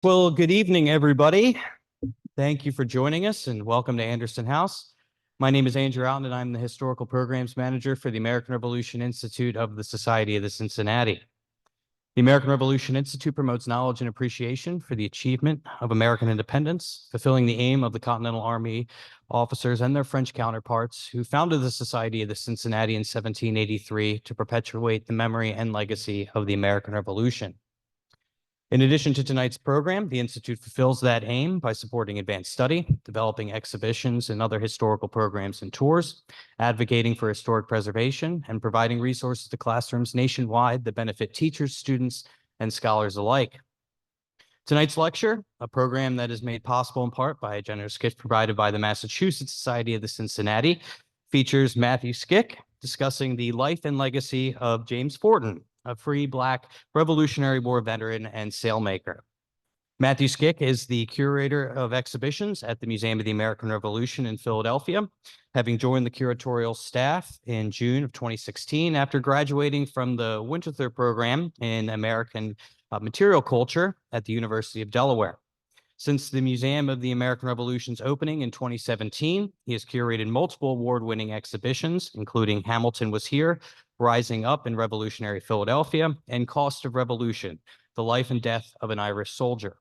Well, good evening, everybody. Thank you for joining us and welcome to Anderson House. My name is Andrew Alton and I'm the Historical Programs Manager for the American Revolution Institute of the Society of the Cincinnati. The American Revolution Institute promotes knowledge and appreciation for the achievement of American independence, fulfilling the aim of the Continental Army officers and their French counterparts who founded the Society of the Cincinnati in 1783 to perpetuate the memory and legacy of the American Revolution. In addition to tonight's program, the Institute fulfills that aim by supporting advanced study, developing exhibitions and other historical programs and tours, advocating for historic preservation, and providing resources to classrooms nationwide that benefit teachers, students, and scholars alike. Tonight's lecture, a program that is made possible in part by a generous gift provided by the Massachusetts Society of the Cincinnati, features Matthew Skic discussing the life and legacy of James Forten, a free Black Revolutionary War veteran and sailmaker. Matthew Skic is the curator of exhibitions at the Museum of the American Revolution in Philadelphia, having joined the curatorial staff in June of 2016 after graduating from the Winterthur program in American Material Culture at the University of Delaware. Since the Museum of the American Revolution's opening in 2017, he has curated multiple award-winning exhibitions, including Hamilton Was Here, Rising Up in Revolutionary Philadelphia, and Cost of Revolution, The Life and Death of an Irish Soldier.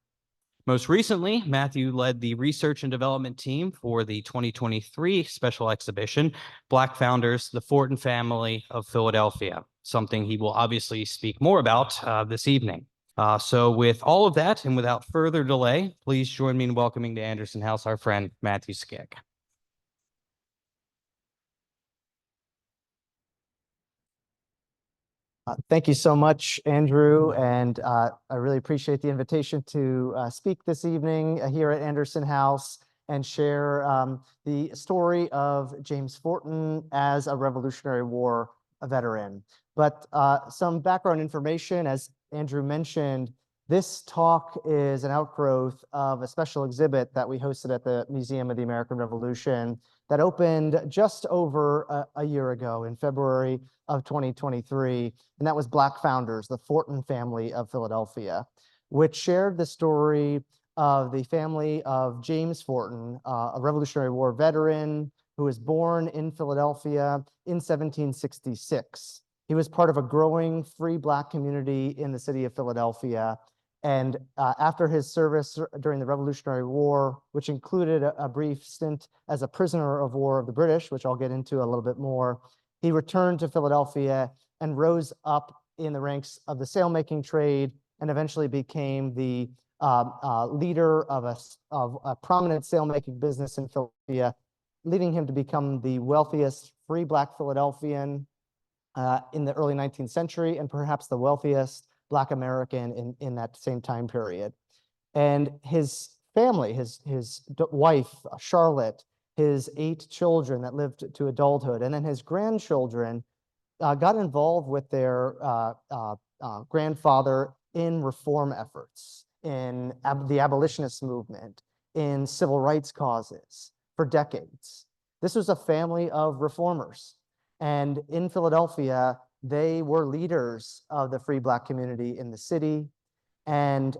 Most recently, Matthew led the research and development team for the 2023 special exhibition, Black Founders, the Forten Family of Philadelphia, something he will obviously speak more about this evening. So with all of that and without further delay, please join me in welcoming to Anderson House our friend Matthew Skic. Thank you so much, Andrew, and I really appreciate the invitation to speak this evening here at Anderson House and share the story of James Forten as a Revolutionary War veteran. But some background information, as Andrew mentioned, this talk is an outgrowth of a special exhibit that we hosted at the Museum of the American Revolution that opened just over a year ago in February of 2023, and that was Black Founders, the Forten Family of Philadelphia, which shared the story of the family of James Forten, a Revolutionary War veteran who was born in Philadelphia in 1766. He was part of a growing free Black community in the city of Philadelphia. And after his service during the Revolutionary War, which included a brief stint as a prisoner of war of the British, which I'll get into a little bit more, he returned to Philadelphia and rose up in the ranks of the sailmaking trade and eventually became the leader of a prominent sailmaking business in Philadelphia, leading him to become the wealthiest free Black Philadelphian in the early 19th century and perhaps the wealthiest Black American in that same time period. And his family, his wife, Charlotte, his 8 children that lived to adulthood, and then his grandchildren got involved with their grandfather in reform efforts, in the abolitionist movement, in civil rights causes for decades. This was a family of reformers. And in Philadelphia, they were leaders of the free Black community in the city, and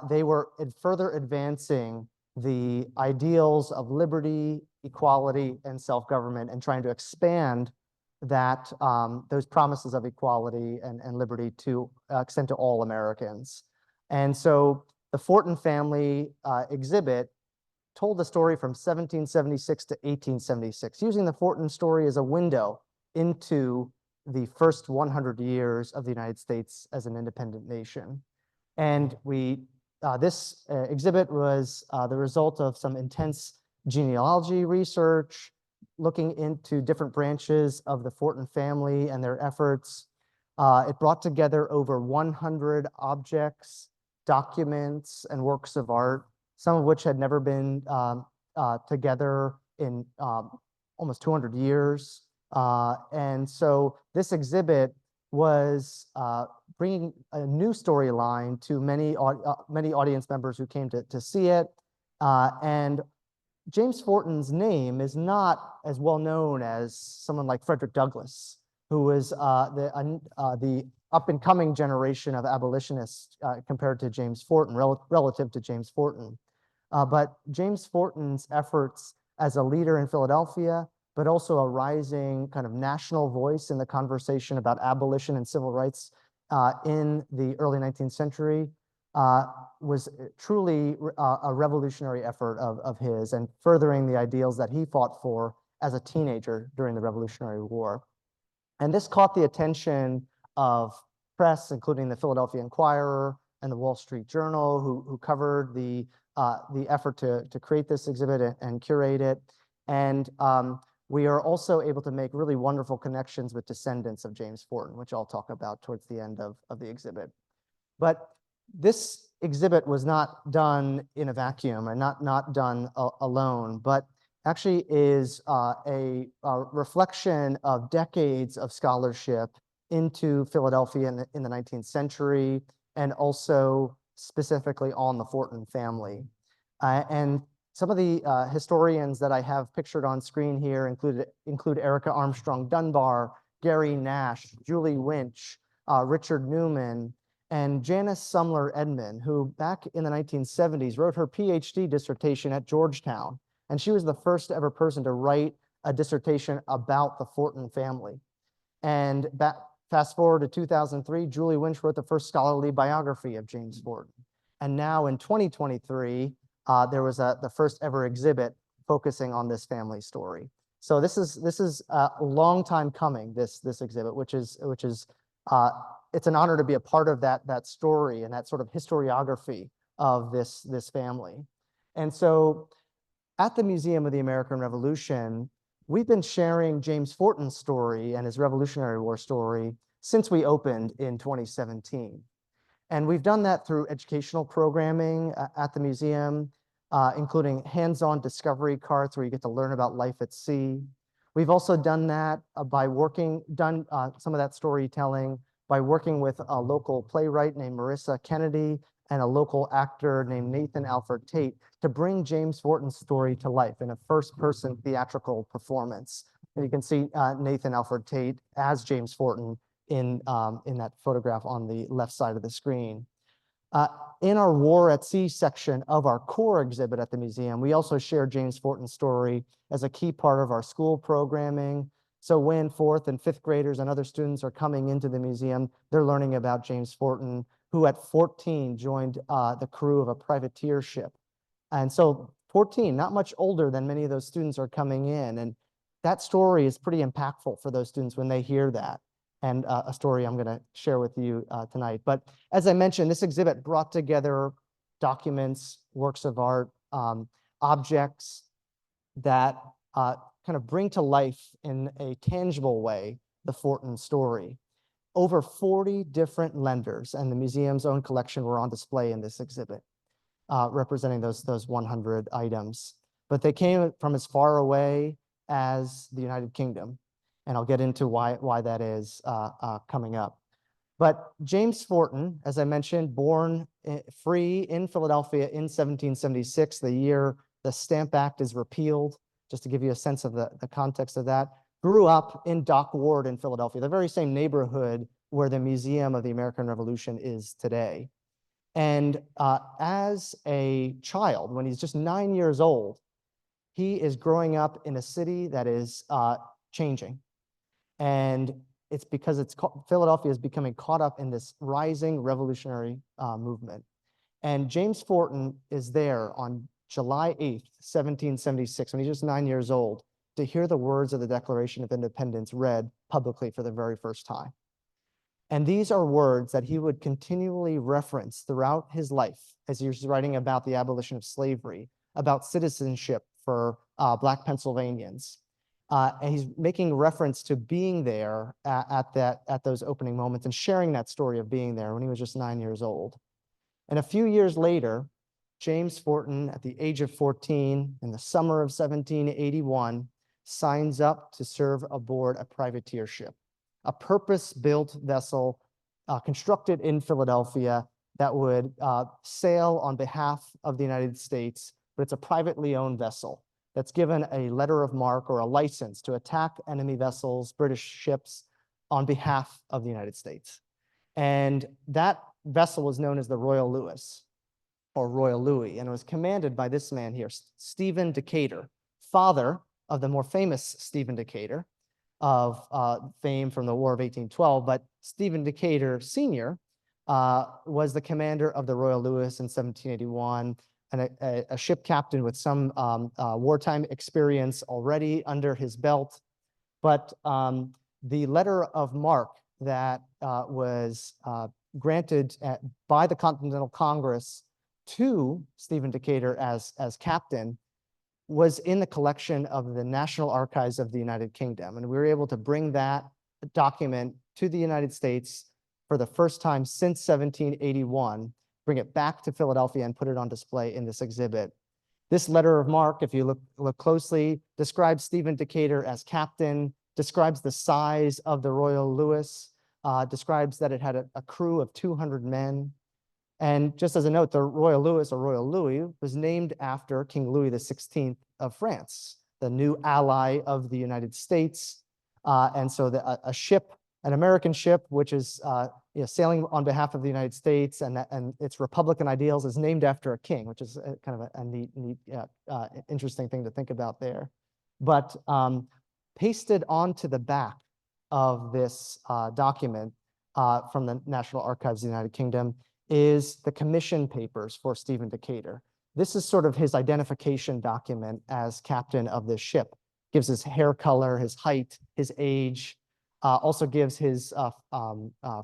they were further advancing the ideals of liberty, equality, and self-government, and trying to expand that those promises of equality and liberty to extend to all Americans. And so the Forten family exhibit told the story from 1776 to 1876, using the Forten story as a window into the first 100 years of the United States as an independent nation. And this exhibit was the result of some intense genealogy research, looking into different branches of the Forten family and their efforts. It brought together over 100 objects, documents, and works of art, some of which had never been together in almost 200 years. And so this exhibit was bringing a new storyline to many audience members who came to see it. And James Forten's name is not as well known as someone like Frederick Douglass, who was the up-and-coming generation of abolitionists compared to James Forten, relative to James Forten. But James Forten's efforts as a leader in Philadelphia, but also a rising kind of national voice in the conversation about abolition and civil rights in the early 19th century, was truly a revolutionary effort of his, and furthering the ideals that he fought for as a teenager during the Revolutionary War. And this caught the attention of press, including the Philadelphia Inquirer and the Wall Street Journal, who covered the effort to create this exhibit and curate it. And we are also able to make really wonderful connections with descendants of James Forten, which I'll talk about towards the end of the exhibit. But this exhibit was not done in a vacuum, and not done alone, but actually is a reflection of decades of scholarship into Philadelphia in the 19th century, and also specifically on the Forten family. And some of the historians that I have pictured on screen here include Erica Armstrong Dunbar, Gary Nash, Julie Winch, Richard Newman, and Janice Sumler Edmond, who back in the 1970s wrote her PhD dissertation at Georgetown. And she was the first ever person to write a dissertation about the Forten family. And fast forward to 2003, Julie Winch wrote the first scholarly biography of James Forten. And now in 2023, there was the first ever exhibit focusing on this family story. So this is a long time coming, this exhibit, which is it's an honor to be a part of that story and that sort of historiography of this family. And so at the Museum of the American Revolution, we've been sharing James Forten's story and his Revolutionary War story since we opened in 2017. And we've done that through educational programming at the museum, including hands-on discovery carts where you get to learn about life at sea. We've also done that by some of that storytelling by working with a local playwright named Marissa Kennedy and a local actor named Nathan Alfred Tate to bring James Forten's story to life in a first-person theatrical performance. And you can see Nathan Alfred Tate as James Forten in that photograph on the left side of the screen. In our War at Sea section of our core exhibit at the museum, we also share James Forten's story as a key part of our school programming. So when 4th and 5th graders and other students are coming into the museum, they're learning about James Forten, who at 14 joined the crew of a privateer ship. And so 14, not much older than many of those students are coming in. And that story is pretty impactful for those students when they hear that. And a story I'm going to share with you tonight. But as I mentioned, this exhibit brought together documents, works of art, objects that kind of bring to life in a tangible way the Forten story. Over 40 different lenders and the museum's own collection were on display in this exhibit, representing those 100 items. But they came from as far away as the United Kingdom. And I'll get into why that is coming up. But James Forten, as I mentioned, born free in Philadelphia in 1776, the year the Stamp Act is repealed, just to give you a sense of the context of that, grew up in Dock Ward in Philadelphia, the very same neighborhood where the Museum of the American Revolution is today. And as a child, when he's just 9 years old, he is growing up in a city that is changing. And it's because Philadelphia is becoming caught up in this rising revolutionary movement. And James Forten is there on July 8th, 1776, when he's just 9 years old, to hear the words of the Declaration of Independence read publicly for the very first time. And these are words that he would continually reference throughout his life as he was writing about the abolition of slavery, about citizenship for Black Pennsylvanians. And he's making reference to being there at those opening moments and sharing that story of being there when he was just 9 years old. And a few years later, James Forten, at the age of 14, in the summer of 1781, signs up to serve aboard a privateer ship, a purpose-built vessel constructed in Philadelphia that would sail on behalf of the United States, but it's a privately owned vessel that's given a letter of marque or a license to attack enemy vessels, British ships, on behalf of the United States. And that vessel was known as the Royal Louis or Royal Louis, and it was commanded by this man here, Stephen Decatur, father of the more famous Stephen Decatur of fame from the War of 1812. But Stephen Decatur Sr. Was the commander of the Royal Louis in 1781, and a ship captain with some wartime experience already under his belt. But the letter of marque that was granted by the Continental Congress to Stephen Decatur as captain was in the collection of the National Archives of the United Kingdom. And we were able to bring that document to the United States for the first time since 1781, bring it back to Philadelphia and put it on display in this exhibit. This letter of marque, if you look closely, describes Stephen Decatur as captain, describes the size of the Royal Louis, describes that it had a crew of 200 men. And just as a note, the Royal Louis, or Royal Louis, was named after King Louis XVI of France, the new ally of the United States. And so a ship, an American ship, which is sailing on behalf of the United States and its Republican ideals, is named after a king, which is kind of a neat, interesting thing to think about there. But pasted onto the back of this document from the National Archives of the United Kingdom is the commission papers for Stephen Decatur. This is sort of his identification document as captain of this ship. Gives his hair color, his height, his age, also gives his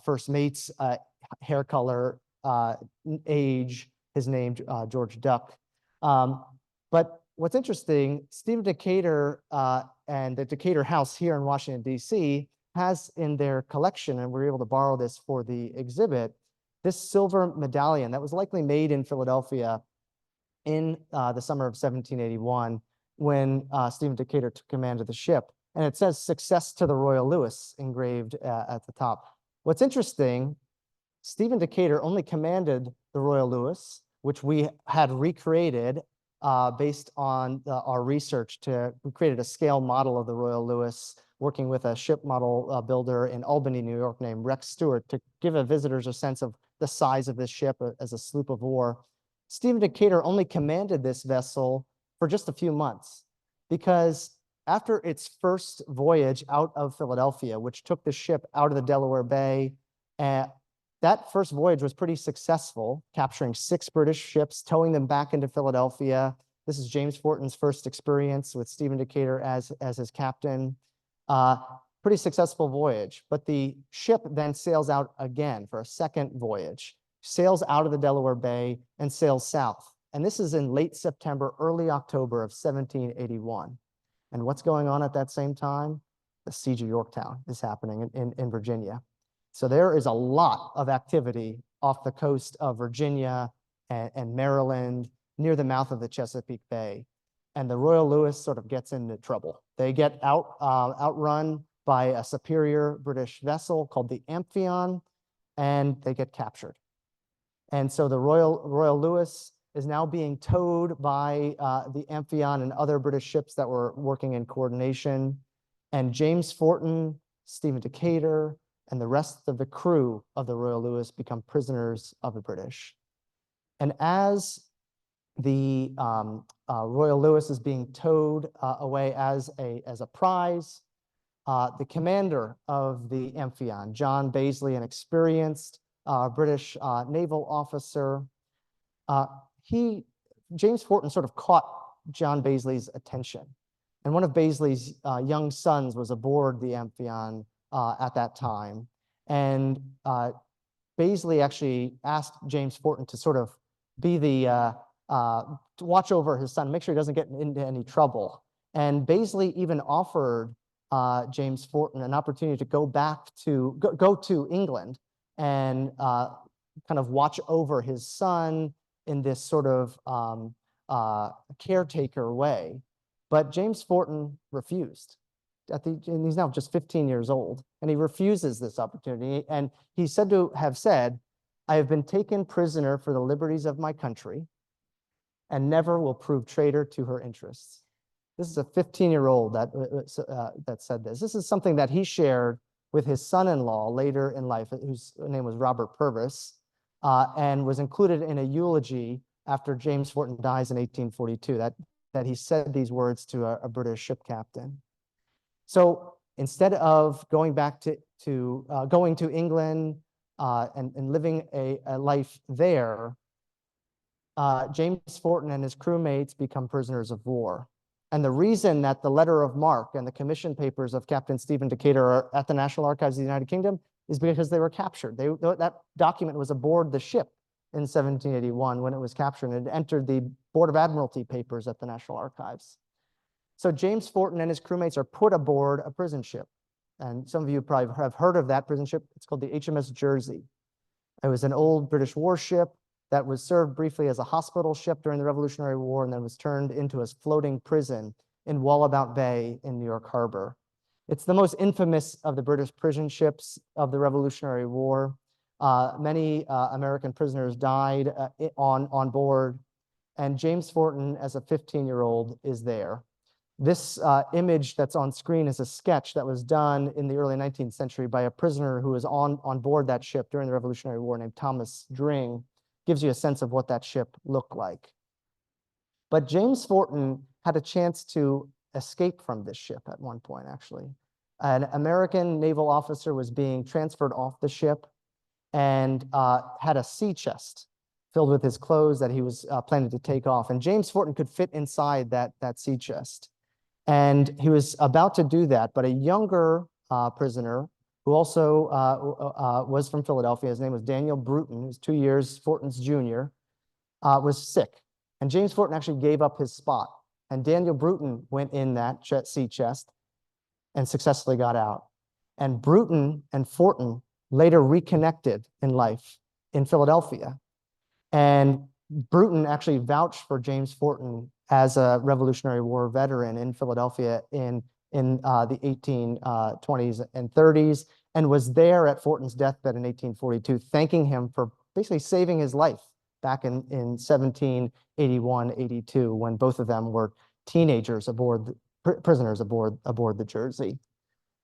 first mate's hair color, age, his name, George Duck. But what's interesting, Stephen Decatur and the Decatur House here in Washington, D.C. has in their collection, and we're able to borrow this for the exhibit, this silver medallion that was likely made in Philadelphia in the summer of 1781 when Stephen Decatur took command of the ship. And it says "Success to the Royal Louis" engraved at the top. What's interesting, Stephen Decatur only commanded the Royal Louis, which we had recreated based on our research. We created a scale model of the Royal Louis, working with a ship model builder in Albany, New York, named Rex Stewart, to give visitors a sense of the size of this ship as a sloop of war. Stephen Decatur only commanded this vessel for just a few months, because after its first voyage out of Philadelphia, which took the ship out of the Delaware Bay, that first voyage was pretty successful, capturing 6 British ships, towing them back into Philadelphia. This is James Forten's first experience with Stephen Decatur as his captain. Pretty successful voyage, but the ship then sails out again for a second voyage, sails out of the Delaware Bay and sails south. And this is in late September, early October of 1781. And what's going on at that same time? The Siege of Yorktown is happening in Virginia. So there is a lot of activity off the coast of Virginia and Maryland, near the mouth of the Chesapeake Bay. And the Royal Louis sort of gets into trouble. They get outrun by a superior British vessel called the Amphion, and they get captured. And so the Royal Louis is now being towed by the Amphion and other British ships that were working in coordination. And James Forten, Stephen Decatur, and the rest of the crew of the Royal Louis become prisoners of the British. And as the Royal Louis is being towed away as a prize, the commander of the Amphion, John Bazley, an experienced British naval officer, James Forten sort of caught John Bazley's attention. And one of Bazley's young sons was aboard the Amphion at that time. And Bazley actually asked James Forten to sort of be to watch over his son, make sure he doesn't get into any trouble. And Bazley even offered James Forten an opportunity to go back to go to England and kind of watch over his son in this sort of caretaker way. But James Forten refused. And he's now just 15 years old, and he refuses this opportunity. And he's said to have said, "I have been taken prisoner for the liberties of my country and never will prove traitor to her interests." This is a 15-year-old that said this. This is something that he shared with his son-in-law later in life, whose name was Robert Purvis, and was included in a eulogy after James Forten dies in 1842, that he said these words to a British ship captain. So instead of going back going to England and living a life there, James Forten and his crewmates become prisoners of war. And the reason that the letter of marque and the commission papers of Captain Stephen Decatur are at the National Archives of the United Kingdom is because they were captured. That document was aboard the ship in 1781 when it was captured, and it entered the Board of Admiralty papers at the National Archives. So James Forten and his crewmates are put aboard a prison ship. And some of you probably have heard of that prison ship. It's called the HMS Jersey. It was an old British warship that was served briefly as a hospital ship during the Revolutionary War and then was turned into a floating prison in Wallabout Bay in New York Harbor. It's the most infamous of the British prison ships of the Revolutionary War. Many American prisoners died on board, and James Forten, as a 15-year-old, is there. This image that's on screen is a sketch that was done in the early 19th century by a prisoner who was on board that ship during the Revolutionary War named Thomas Dring. Gives you a sense of what that ship looked like. But James Forten had a chance to escape from this ship at one point, actually. An American naval officer was being transferred off the ship and had a sea chest filled with his clothes that he was planning to take off. And James Forten could fit inside that sea chest. And he was about to do that, but a younger prisoner who also was from Philadelphia, his name was Daniel Bruton, who was 2 years Forten's junior, was sick. And James Forten actually gave up his spot. And Daniel Bruton went in that sea chest and successfully got out. And Bruton and Forten later reconnected in life in Philadelphia. And Bruton actually vouched for James Forten as a Revolutionary War veteran in Philadelphia in the 1820s and 30s, and was there at Forten's deathbed in 1842, thanking him for basically saving his life back in 1781-82, when both of them were teenagers aboard, prisoners aboard the Jersey.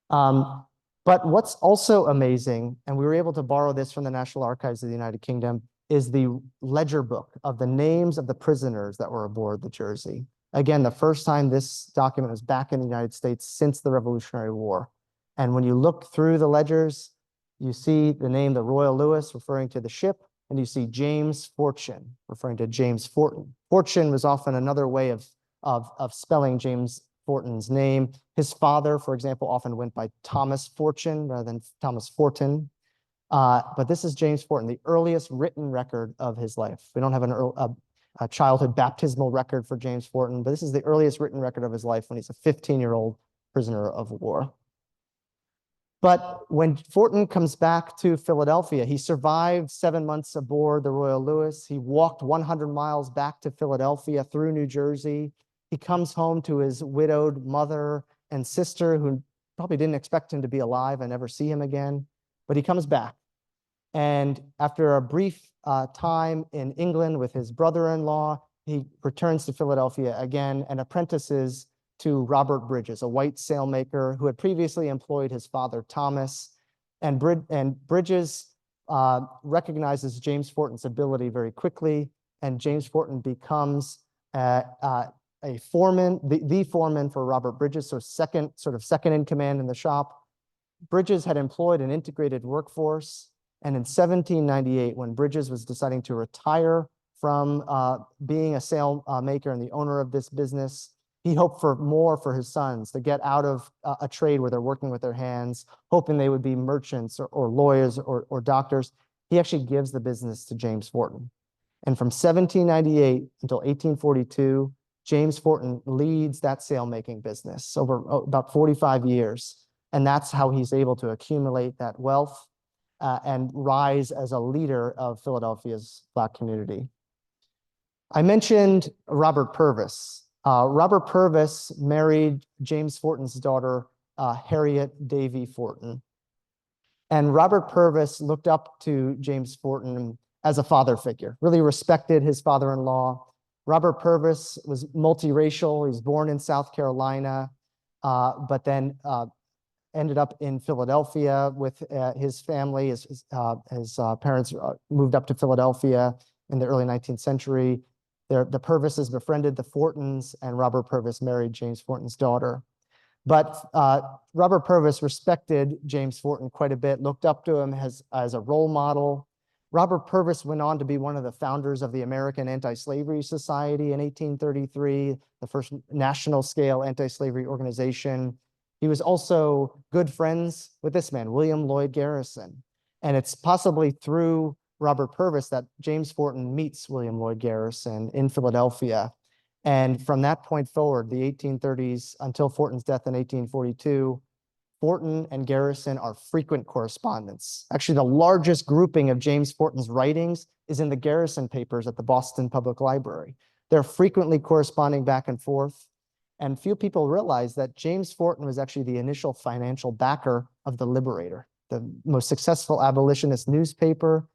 But what's also amazing, and we were able to borrow this from the National Archives of the United Kingdom, is the ledger book of the names of the prisoners that were aboard the Jersey. Again, the first time this document was back in the United States since the Revolutionary War. And when you look through the ledgers, you see the name, the Royal Lewis, referring to the ship, and you see James Forten, referring to James Forten. Fortune was often another way of spelling James Forten's name. His father, for example, often went by Thomas Fortune rather than Thomas Forten. But this is James Forten, the earliest written record of his life. We don't have a childhood baptismal record for James Forten, but this is the earliest written record of his life when he's a 15-year-old prisoner of war. But when Forten comes back to Philadelphia, he survived 7 months aboard the Royal Lewis. He walked 100 miles back to Philadelphia through New Jersey. He comes home to his widowed mother and sister, who probably didn't expect him to be alive and never see him again, but he comes back. And after a brief time in England with his brother-in-law, he returns to Philadelphia again and apprentices to Robert Bridges, a white sailmaker who had previously employed his father, Thomas. And Bridges recognizes James Forten's ability very quickly, and James Forten becomes a foreman, the foreman for Robert Bridges, so second in command in the shop. Bridges had employed an integrated workforce. And in 1798, when Bridges was deciding to retire from being a sailmaker and the owner of this business, he hoped for more for his sons, to get out of a trade where they're working with their hands, hoping they would be merchants or lawyers or doctors. He actually gives the business to James Forten. And from 1798 until 1842, James Forten leads that sailmaking business over about 45 years. And that's how he's able to accumulate that wealth and rise as a leader of Philadelphia's Black community. I mentioned Robert Purvis. Robert Purvis married James Forten's daughter, Harriet Davy Forten. And Robert Purvis looked up to James Forten as a father figure, really respected his father-in-law. Robert Purvis was multiracial. He was born in South Carolina, but then ended up in Philadelphia with his family. His parents moved up to Philadelphia in the early 19th century. The Purvises befriended the Fortens, and Robert Purvis married James Forten's daughter. But Robert Purvis respected James Forten quite a bit, looked up to him as a role model. Robert Purvis went on to be one of the founders of the American Anti-Slavery Society in 1833, the first national-scale anti-slavery organization. He was also good friends with this man, William Lloyd Garrison. And it's possibly through Robert Purvis that James Forten meets William Lloyd Garrison in Philadelphia. And from that point forward, the 1830s until Forten's death in 1842, Forten and Garrison are frequent correspondents. Actually, the largest grouping of James Forten's writings is in the Garrison papers at the Boston Public Library. They're frequently corresponding back and forth. And few people realize that James Forten was actually the initial financial backer of the Liberator, the most successful abolitionist newspaper.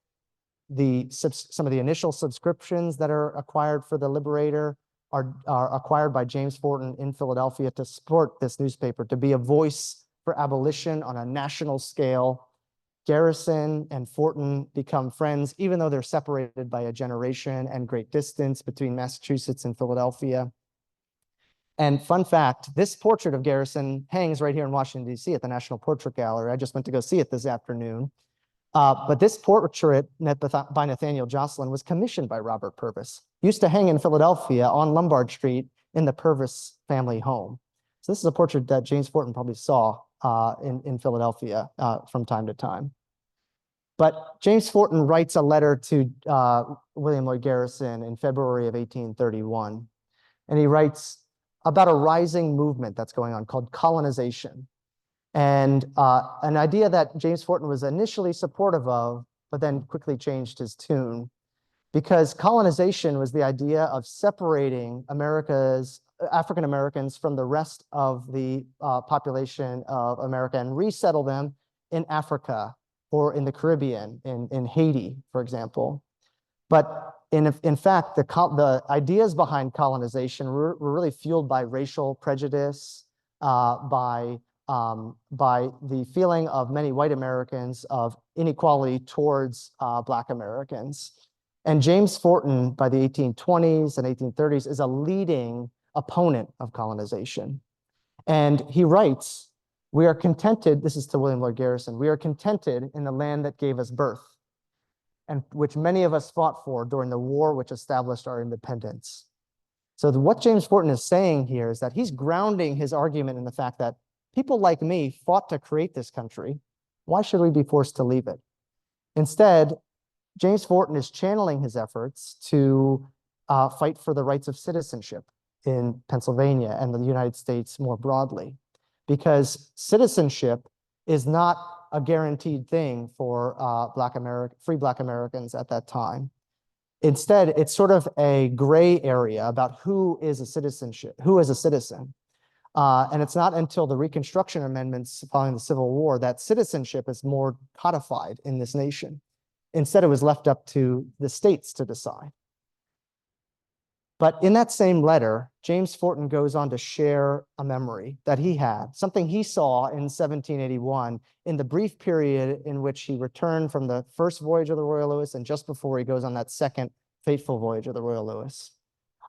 Some of the initial subscriptions that are acquired for the Liberator are acquired by James Forten in Philadelphia to support this newspaper, to be a voice for abolition on a national scale. Garrison and Forten become friends, even though they're separated by a generation and great distance between Massachusetts and Philadelphia. And fun fact, this portrait of Garrison hangs right here in Washington, D.C. at the National Portrait Gallery. I just went to go see it this afternoon. But this portrait by Nathaniel Jocelyn was commissioned by Robert Purvis. Used to hang in Philadelphia on Lombard Street in the Purvis family home. So this is a portrait that James Forten probably saw in Philadelphia from time to time. But James Forten writes a letter to William Lloyd Garrison in February of 1831. And he writes about a rising movement that's going on called colonization. And an idea that James Forten was initially supportive of, but then quickly changed his tune, because colonization was the idea of separating African Americans from the rest of the population of America and resettle them in Africa or in the Caribbean, in Haiti, for example. But in fact, the ideas behind colonization were really fueled by racial prejudice, by the feeling of many white Americans of inequality towards Black Americans. And James Forten, by the 1820s and 1830s, is a leading opponent of colonization. And he writes, "We are contented," this is to William Lloyd Garrison, "we are contented in the land that gave us birth, and which many of us fought for during the war which established our independence." So what James Forten is saying here is that he's grounding his argument in the fact that people like me fought to create this country. Why should we be forced to leave it? Instead, James Forten is channeling his efforts to fight for the rights of citizenship in Pennsylvania and the United States more broadly, because citizenship is not a guaranteed thing for free Black Americans at that time. Instead, it's sort of a gray area about who is a citizen. And it's not until the Reconstruction Amendments following the Civil War that citizenship is more codified in this nation. Instead, it was left up to the states to decide. But in that same letter, James Forten goes on to share a memory that he had, something he saw in 1781 in the brief period in which he returned from the first voyage of the Royal Lewis and just before he goes on that second fateful voyage of the Royal Lewis.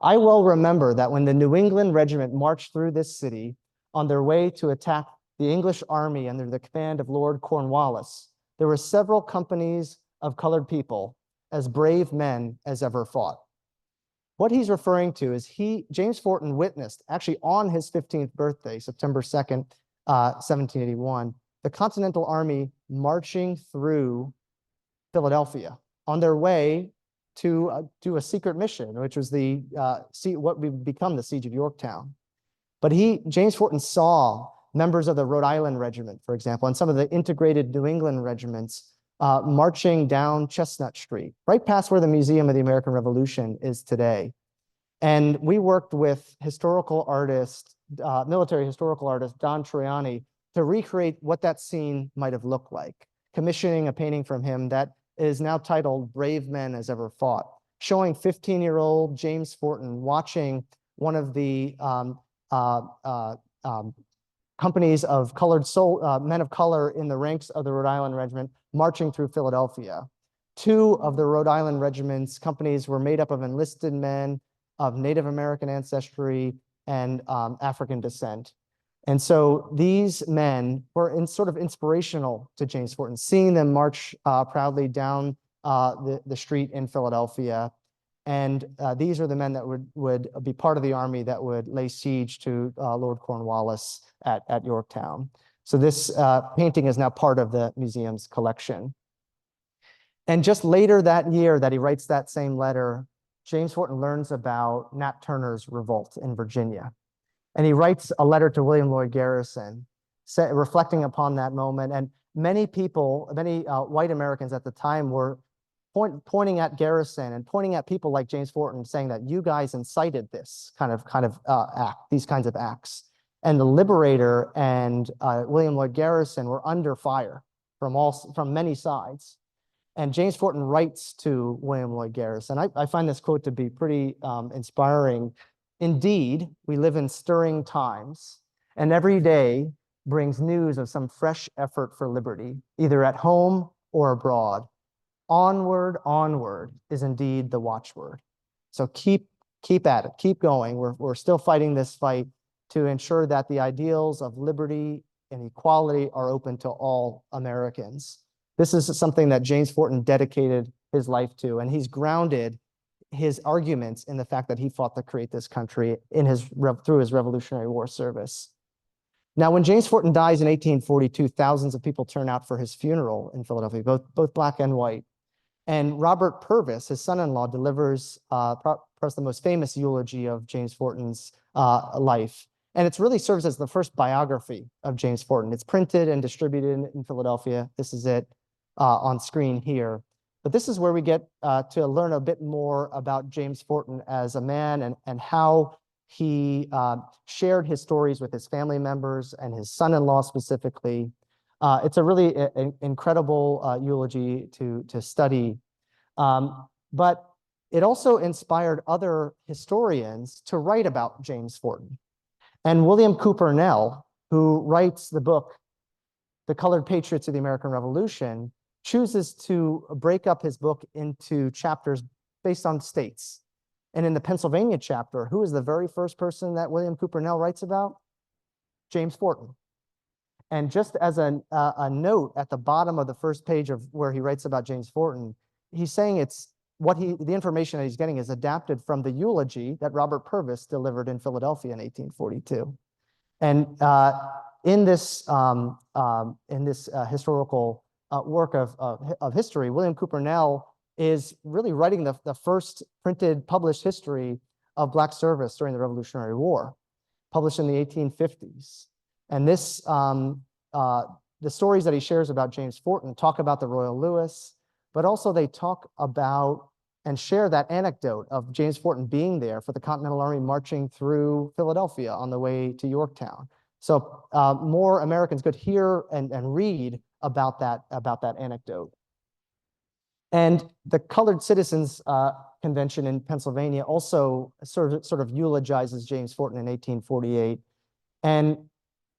"I well remember that when the New England regiment marched through this city on their way to attack the English army under the command of Lord Cornwallis, there were several companies of colored people, as brave men as ever fought." What he's referring to is James Forten witnessed, actually on his 15th birthday, September 2nd, 1781, the Continental Army marching through Philadelphia on their way to do a secret mission, which was what would become the Siege of Yorktown. But James Forten saw members of the Rhode Island Regiment, for example, and some of the integrated New England regiments marching down Chestnut Street, right past where the Museum of the American Revolution is today. And we worked with military historical artist, Don Troiani, to recreate what that scene might have looked like, commissioning a painting from him that is now titled "Brave Men As Ever Fought," showing 15-year-old James Forten watching one of the companies of men of color in the ranks of the Rhode Island Regiment marching through Philadelphia. Two of the Rhode Island Regiment's companies were made up of enlisted men of Native American ancestry and African descent. And so these men were sort of inspirational to James Forten, seeing them march proudly down the street in Philadelphia. And these are the men that would be part of the army that would lay siege to Lord Cornwallis at Yorktown. So this painting is now part of the museum's collection. And just later that year that he writes that same letter, James Forten learns about Nat Turner's revolt in Virginia. And he writes a letter to William Lloyd Garrison, reflecting upon that moment. And many people, many white Americans at the time were pointing at Garrison and pointing at people like James Forten, saying that you guys incited this kind of act, these kinds of acts. And the Liberator and William Lloyd Garrison were under fire from many sides. And James Forten writes to William Lloyd Garrison. I find this quote to be pretty inspiring. Indeed, we live in stirring times, and every day brings news of some fresh effort for liberty, either at home or abroad. Onward, onward is indeed the watchword. So keep at it, keep going. We're still fighting this fight to ensure that the ideals of liberty and equality are open to all Americans. This is something that James Forten dedicated his life to, and he's grounded his arguments in the fact that he fought to create this country through his Revolutionary War service. Now, when James Forten dies in 1842, thousands of people turn out for his funeral in Philadelphia, both black and white. And Robert Purvis, his son-in-law, delivers perhaps the most famous eulogy of James Forten's life. And it really serves as the first biography of James Forten. It's printed and distributed in Philadelphia. This is it on screen here. But this is where we get to learn a bit more about James Forten as a man and how he shared his stories with his family members and his son-in-law specifically. It's a really incredible eulogy to study. But it also inspired other historians to write about James Forten. And William Cooper Nell, who writes the book, The Colored Patriots of the American Revolution, chooses to break up his book into chapters based on states. And in the Pennsylvania chapter, who is the very first person that William Cooper Nell writes about? James Forten. And just as a note at the bottom of the first page of where he writes about James Forten, he's saying the information that he's getting is adapted from the eulogy that Robert Purvis delivered in Philadelphia in 1842. And in this historical work of history, William Cooper Nell is really writing the first printed, published history of Black service during the Revolutionary War, published in the 1850s. And this, the stories that he shares about James Forten talk about the Royal Lewis, but also they talk about and share that anecdote of James Forten being there for the Continental Army marching through Philadelphia on the way to Yorktown. So more Americans could hear and read about that anecdote. And the Colored Citizens Convention in Pennsylvania also sort of eulogizes James Forten in 1848 and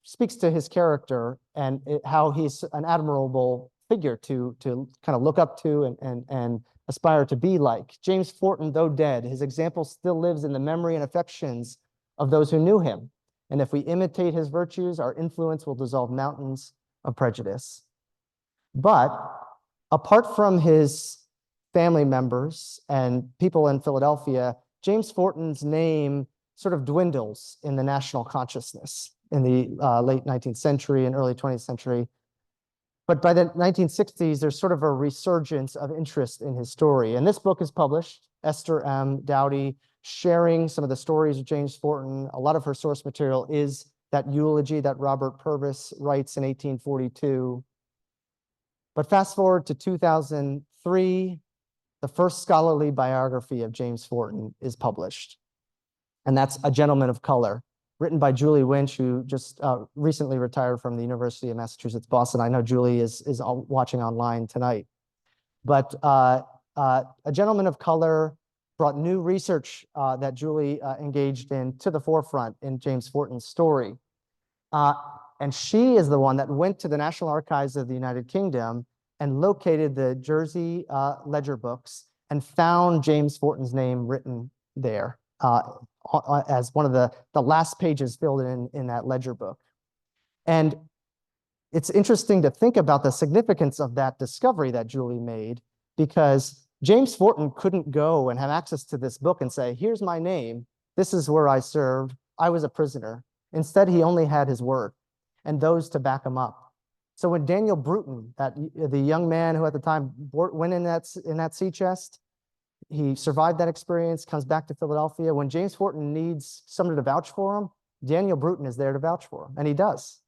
speaks to his character and how he's an admirable figure to kind of look up to and aspire to be like. James Forten, though dead, his example still lives in the memory and affections of those who knew him. And if we imitate his virtues, our influence will dissolve mountains of prejudice. But apart from his family members and people in Philadelphia, James Forten's name sort of dwindles in the national consciousness in the late 19th century and early 20th century. But by the 1960s, there's sort of a resurgence of interest in his story. And this book is published, Esther M. Dowdy, sharing some of the stories of James Forten. A lot of her source material is that eulogy that Robert Purvis writes in 1842. But fast forward to 2003, the first scholarly biography of James Forten is published. And that's A Gentleman of Color, written by Julie Winch, who just recently retired from the University of Massachusetts, Boston. I know Julie is watching online tonight. But A Gentleman of Color brought new research that Julie engaged in to the forefront in James Forten's story. And she is the one that went to the National Archives of the United Kingdom and located the Jersey ledger books and found James Forten's name written there as one of the last pages filled in that ledger book. And it's interesting to think about the significance of that discovery that Julie made, because James Forten couldn't go and have access to this book and say, here's my name, this is where I served, I was a prisoner. Instead, he only had his word and those to back him up. So when Daniel Bruton, the young man who at the time went in that sea chest, he survived that experience, comes back to Philadelphia. When James Forten needs someone to vouch for him, Daniel Bruton is there to vouch for him, and he does.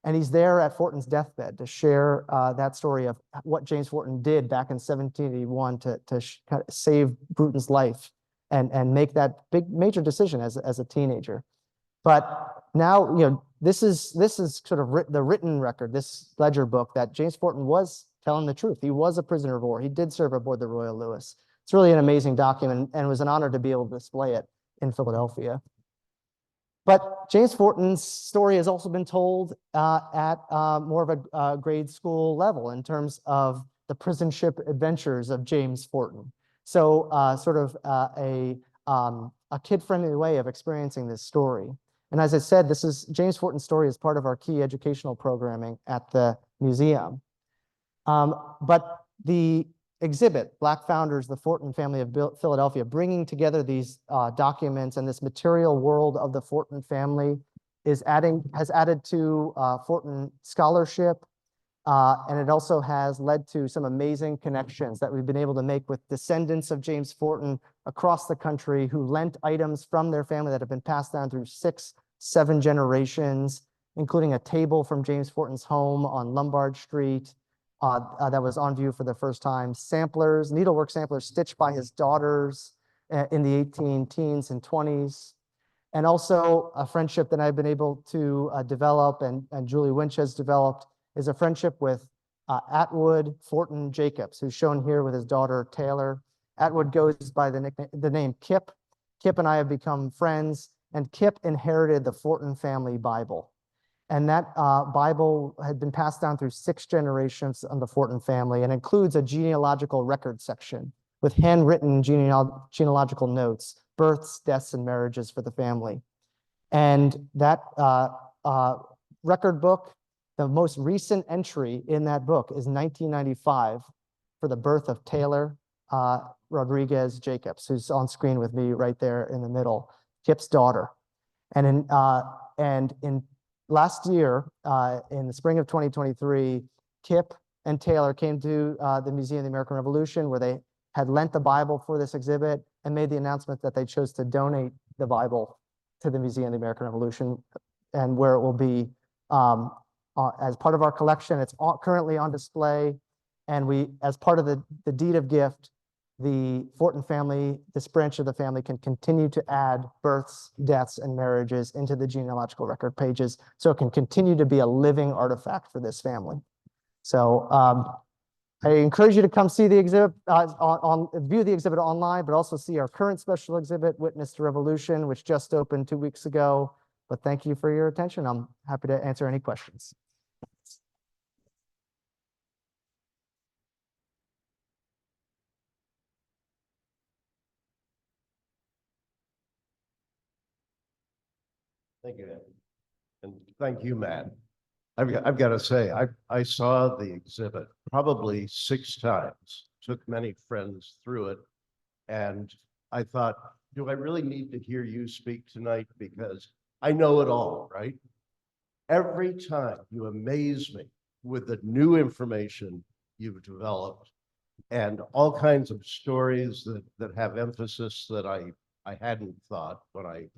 And he's there at Forten's deathbed to share that story of what James Forten did back in 1781 to kind of save Bruton's life and make that big major decision as a teenager. But now, this is sort of the written record, this ledger book, that James Forten was telling the truth. He was a prisoner of war. He did serve aboard the Royal Lewis. It's really an amazing document, and it was an honor to be able to display it in Philadelphia. But James Forten's story has also been told at more of a grade school level in terms of the prison ship adventures of James Forten. So sort of a kid-friendly way of experiencing this story. And as I said, James Forten's story is part of our key educational programming at the museum. But the exhibit, Black Founders, the Forten Family of Philadelphia, bringing together these documents and this material world of the Forten family has added to Forten scholarship, and it also has led to some amazing connections that we've been able to make with descendants of James Forten across the country who lent items from their family that have been passed down through 6-7 generations, including a table from James Forten's home on Lombard Street, that was on view for the first time. Samplers, needlework samplers stitched by his daughters in the 18-teens and 20s. And also a friendship that I've been able to develop and Julie Winch has developed is a friendship with Atwood Forten Jacobs, who's shown here with his daughter Taylor. Atwood goes by the name Kip. Kip and I have become friends, and Kip inherited the Forten family Bible. And that Bible had been passed down through 6 generations of the Forten family and includes a genealogical record section with handwritten genealogical notes, births, deaths, and marriages for the family. And that record book, the most recent entry in that book is 1995 for the birth of Taylor Rodriguez Jacobs, who's on screen with me right there in the middle, Kip's daughter. And in last year, in the spring of 2023, Kip and Taylor came to the Museum of the American Revolution, where they had lent the Bible for this exhibit and made the announcement that they chose to donate the Bible to the Museum of the American Revolution, and where it will be as part of our collection. It's currently on display, and we, as part of the deed of gift, the Forten family, this branch of the family, can continue to add births, deaths, and marriages into the genealogical record pages, so it can continue to be a living artifact for this family. So I encourage you to come see the exhibit, view the exhibit online, but also see our current special exhibit, Witness to Revolution, which just opened 2 weeks ago. But thank you for your attention. I'm happy to answer any questions. Thank you, Ed. And thank you, Matt. I've got to say, I saw the exhibit probably 6 times, took many friends through it, and I thought, do I really need to hear you speak tonight? Because I know it all, right? Every time you amaze me with the new information you've developed and all kinds of stories that have emphasis that I hadn't thought when I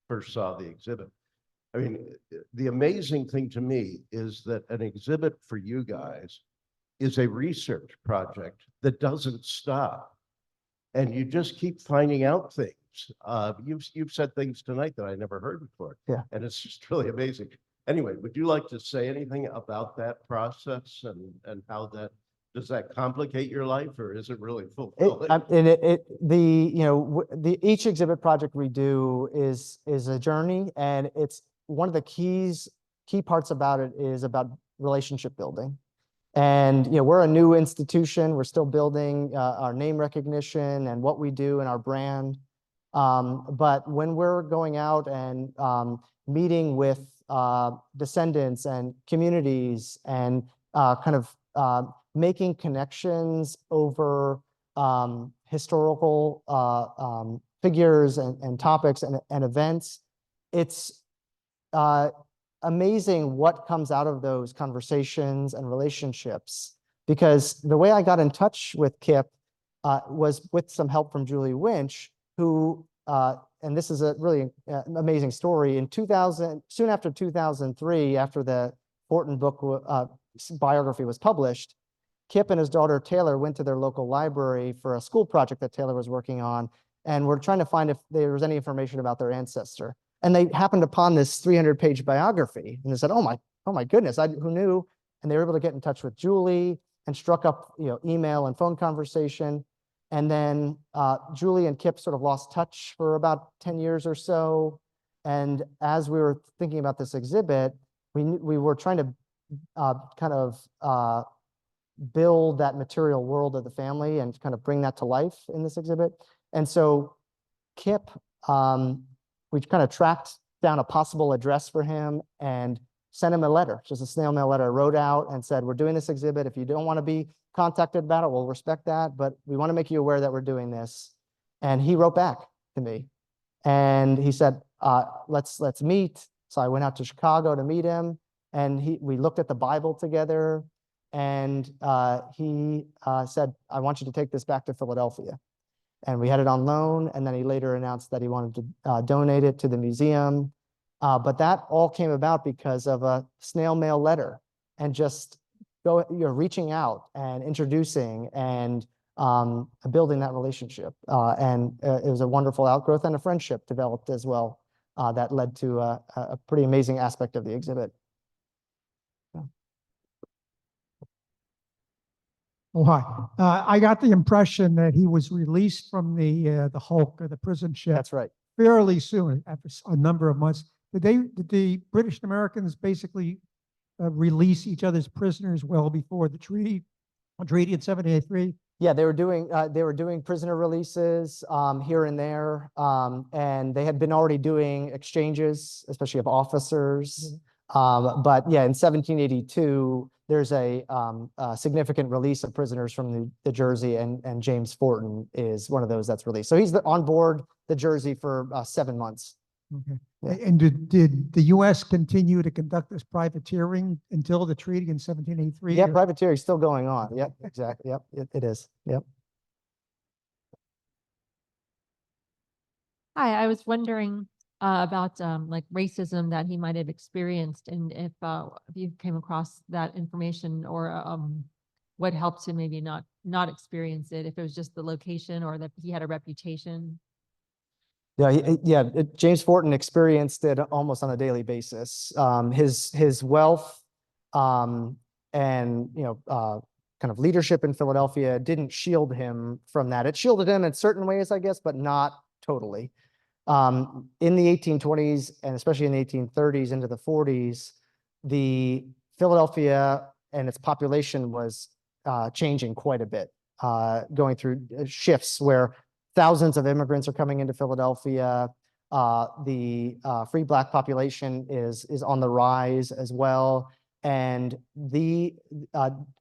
first saw the exhibit. I mean, the amazing thing to me is that an exhibit for you guys is a research project that doesn't stop. And you just keep finding out things. You've said things tonight that I never heard before. Yeah. And it's just really amazing. Anyway, would you like to say anything about that process and how does that complicate your life, or is it really fulfilling? Each exhibit project we do is a journey, and it's one of the key key parts about it is about relationship building. And, we're a new institution. We're still building our name recognition and what we do and our brand. But when we're going out and meeting with descendants and communities and making connections over historical figures and topics and events, it's amazing what comes out of those conversations and relationships. Because the way I got in touch with Kip was with some help from Julie Winch, who, and this is a really amazing story, in 2000, soon after 2003, after the Forten book biography was published, Kip and his daughter Taylor went to their local library for a school project that Taylor was working on, and were trying to find if there was any information about their ancestor. And they happened upon this 300-page biography, and they said, "Oh my goodness, who knew?" And they were able to get in touch with Julie and struck up, email and phone conversation. And then Julie and Kip sort of lost touch for about 10 years or so. And as we were thinking about this exhibit, we were trying to build that material world of the family and kind of bring that to life in this exhibit. And so Kip, we kind of tracked down a possible address for him and sent him a letter, just a snail mail letter, wrote out and said, "We're doing this exhibit. If you don't want to be contacted about it, we'll respect that, but we want to make you aware that we're doing this." And he wrote back to me and he said, let's meet. So I went out to Chicago to meet him, and we looked at the Bible together, and he said, "I want you to take this back to Philadelphia." And we had it on loan, and then he later announced that he wanted to donate it to the museum. But that all came about because of a snail mail letter and just reaching out and introducing and building that relationship. And it was a wonderful outgrowth, and a friendship developed as well that led to a pretty amazing aspect of the exhibit. Oh, hi. I got the impression that he was released from the Hulk, or the prison ship, That's right. fairly soon, after a number of months. Did the British and Americans basically release each other's prisoners well before the treaty in 1783? Yeah, they were doing prisoner releases here and there, and they had been already doing exchanges, especially of officers. But yeah, in 1782, there's a significant release of prisoners from the Jersey, and James Forten is one of those that's released. So he's on board the Jersey for 7 months. Okay. Yeah. And did the U.S. continue to conduct this privateering until the treaty in 1783? Yeah, privateering is still going on. Yep, exactly. Yep, it is. Yep. Hi, I was wondering about like racism that he might have experienced, and if you came across that information, or what helped him maybe not experience it, if it was just the location or that he had a reputation. Yeah, James Forten experienced it almost on a daily basis. His wealth and kind of leadership in Philadelphia didn't shield him from that. It shielded him in certain ways, I guess, but not totally. In the 1820s, and especially in the 1830s into the 40s, the Philadelphia and its population was changing quite a bit, going through shifts where thousands of immigrants are coming into Philadelphia. The free Black population is on the rise as well. And the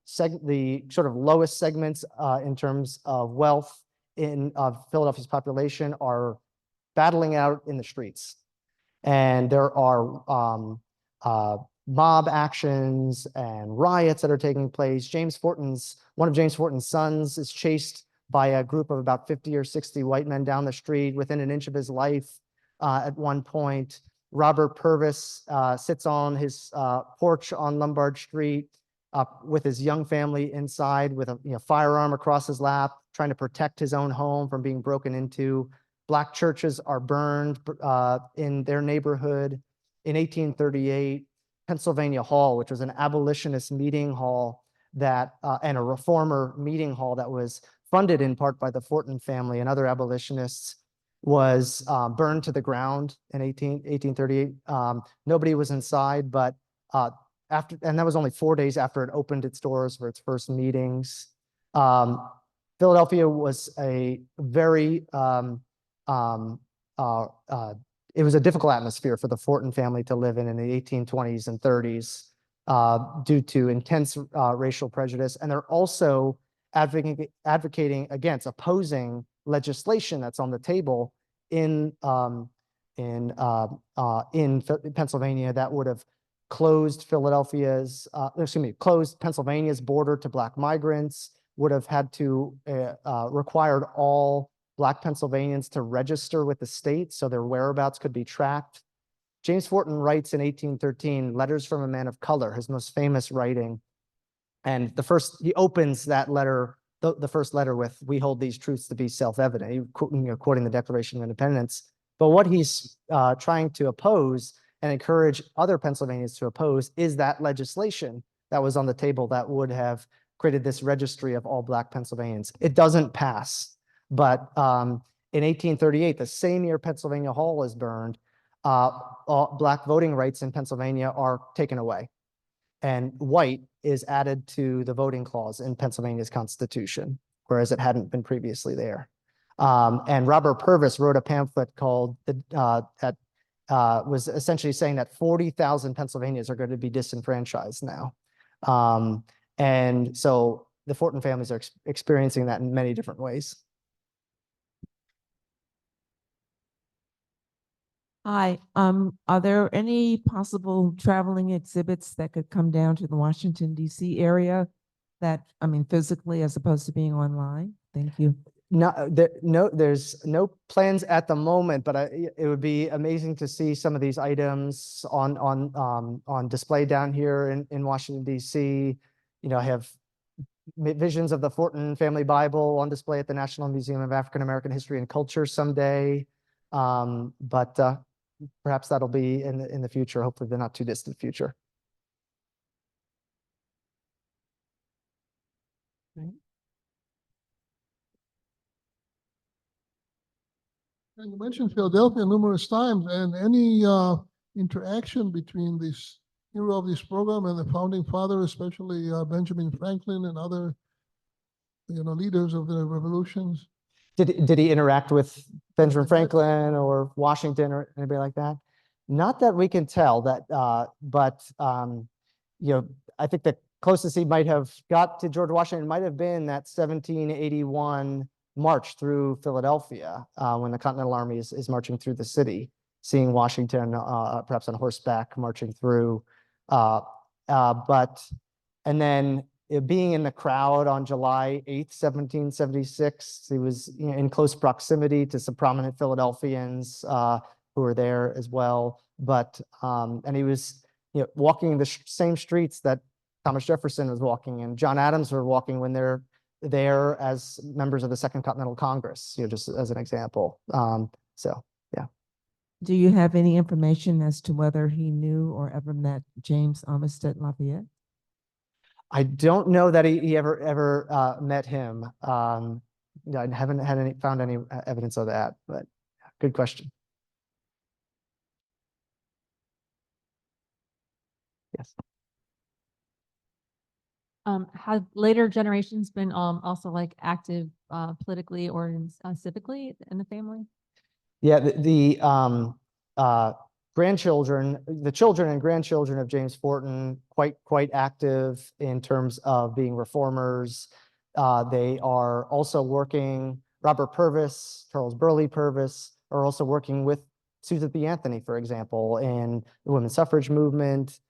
sort of lowest segments in terms of wealth in Philadelphia's population are battling out in the streets. And there are mob actions and riots that are taking place. One of James Forten's sons is chased by a group of about 50 or 60 white men down the street within an inch of his life. At one point, Robert Purvis sits on his porch on Lombard Street with his young family inside, with a firearm across his lap, trying to protect his own home from being broken into. Black churches are burned in their neighborhood. In 1838, Pennsylvania Hall, which was an abolitionist meeting hall and a reformer meeting hall that was funded in part by the Forten family and other abolitionists, was burned to the ground in 1838. Nobody was inside, but and that was only 4 days after it opened its doors for its first meetings. Philadelphia was a very, it was a difficult atmosphere for the Forten family to live in the 1820s and 30s due to intense racial prejudice. And they're also advocating against opposing legislation that's on the table in Pennsylvania that would have closed closed Pennsylvania's border to Black migrants, would have had to required all Black Pennsylvanians to register with the state so their whereabouts could be tracked. James Forten writes in 1813, Letters from a Man of Color, his most famous writing. And he opens that letter, the first letter with, "We hold these truths to be self-evident," quoting the Declaration of Independence. But what he's trying to oppose and encourage other Pennsylvanians to oppose is that legislation that was on the table that would have created this registry of all Black Pennsylvanians. It doesn't pass. But in 1838, the same year Pennsylvania Hall is burned, all Black voting rights in Pennsylvania are taken away. And white is added to the voting clause in Pennsylvania's Constitution, whereas it hadn't been previously there. And Robert Purvis wrote a pamphlet called that was essentially saying that 40,000 Pennsylvanians are going to be disenfranchised now. And so the Forten families are experiencing that in many different ways. Hi, are there any possible traveling exhibits that could come down to the Washington, D.C. area that, I mean, physically as opposed to being online? Thank you. There's no plans at the moment, but it would be amazing to see some of these items on display down here in Washington, D.C. I have visions of the Forten Family Bible on display at the National Museum of African American History and Culture someday. But perhaps that'll be in the future, hopefully the not too distant future. Right. And you mentioned Philadelphia numerous times, and any interaction between this hero of this program and the founding father, especially Benjamin Franklin and other, leaders of the revolutions? Did he interact with Benjamin Franklin or Washington or anybody like that? Not that we can tell that, but I think the closest he might have got to George Washington might have been that 1781 march through Philadelphia when the Continental Army is marching through the city, seeing Washington perhaps on horseback marching through. And then being in the crowd on July 8th, 1776, he was in close proximity to some prominent Philadelphians who were there as well. But and he was walking the same streets that Thomas Jefferson was walking and John Adams were walking when they're there as members of the Second Continental Congress, just as an example. So, yeah. Do you have any information as to whether he knew or ever met James Armistead Lafayette? I don't know that he ever met him. I haven't found any evidence of that, but good question. Yes. Have later generations been also like active politically or civically in the family? Yeah, the children and grandchildren of James Forten quite active in terms of being reformers. They are also working. Robert Purvis, Charles Burleigh Purvis are also working with Susan B. Anthony, for example, in the women's suffrage movement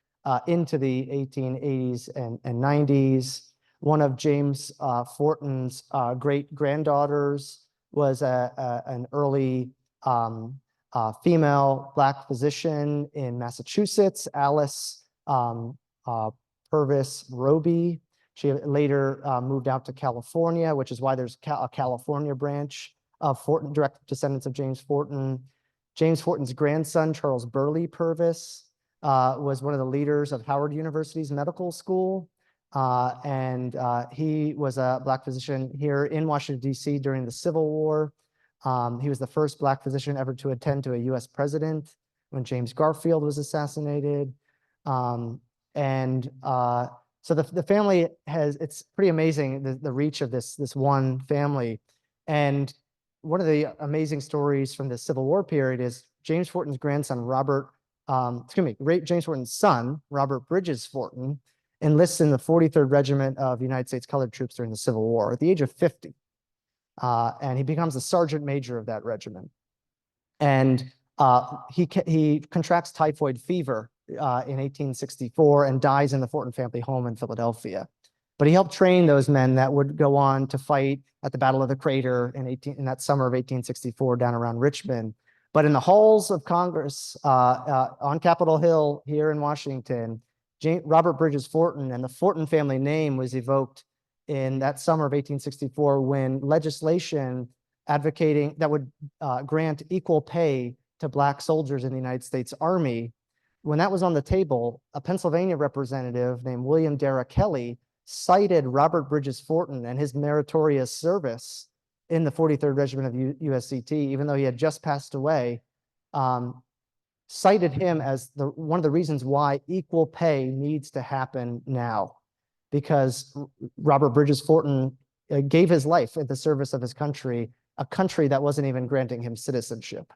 into the 1880s and 90s. One of James Forten's great granddaughters was an early female Black physician in Massachusetts, Alice Purvis Roby. She later moved out to California, which is why there's a California branch of Forten, direct descendants of James Forten. James Forten's grandson, Charles Burleigh Purvis, was one of the leaders of Howard University's medical school. And he was a Black physician here in Washington, D.C. during the Civil War. He was the first Black physician ever to attend to a U.S. president when James Garfield was assassinated. And so the family it's pretty amazing, the reach of this one family. And one of the amazing stories from the Civil War period is James Forten's grandson, James Forten's son, Robert Bridges Forten, enlists in the 43rd Regiment of United States Colored Troops during the Civil War at the age of 50. And he becomes a sergeant major of that regiment. And he contracts typhoid fever in 1864 and dies in the Forten family home in Philadelphia. But he helped train those men that would go on to fight at the Battle of the Crater in that summer of 1864 down around Richmond. But in the halls of Congress on Capitol Hill here in Washington, Robert Bridges Forten and the Forten family name was evoked in that summer of 1864 when legislation advocating that would grant equal pay to Black soldiers in the United States Army. When that was on the table, a Pennsylvania representative named William Darrah Kelly cited Robert Bridges Forten and his meritorious service in the 43rd Regiment of USCT, even though he had just passed away, cited him as one of the reasons why equal pay needs to happen now, because Robert Bridges Forten gave his life at the service of his country, a country that wasn't even granting him citizenship.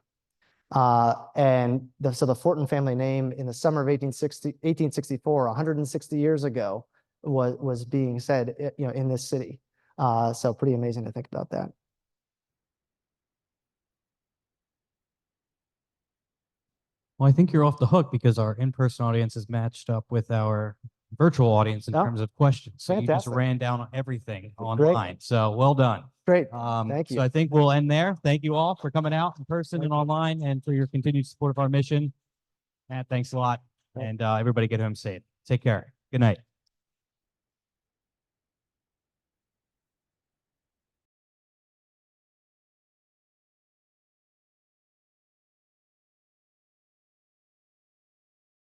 So the Forten family name in the summer of 1864, 160 years ago, was being said, in this city. So pretty amazing to think about that. Well, I think you're off the hook because our in-person audience is matched up with our virtual audience in Oh, terms of questions. So you just fantastic. ran down everything Great. online. So well done. Great. Thank you. So I think we'll end there. Thank you all for coming out in person and online and for your continued support of our mission. Matt, thanks a lot. And everybody get home safe. Take care. Good night.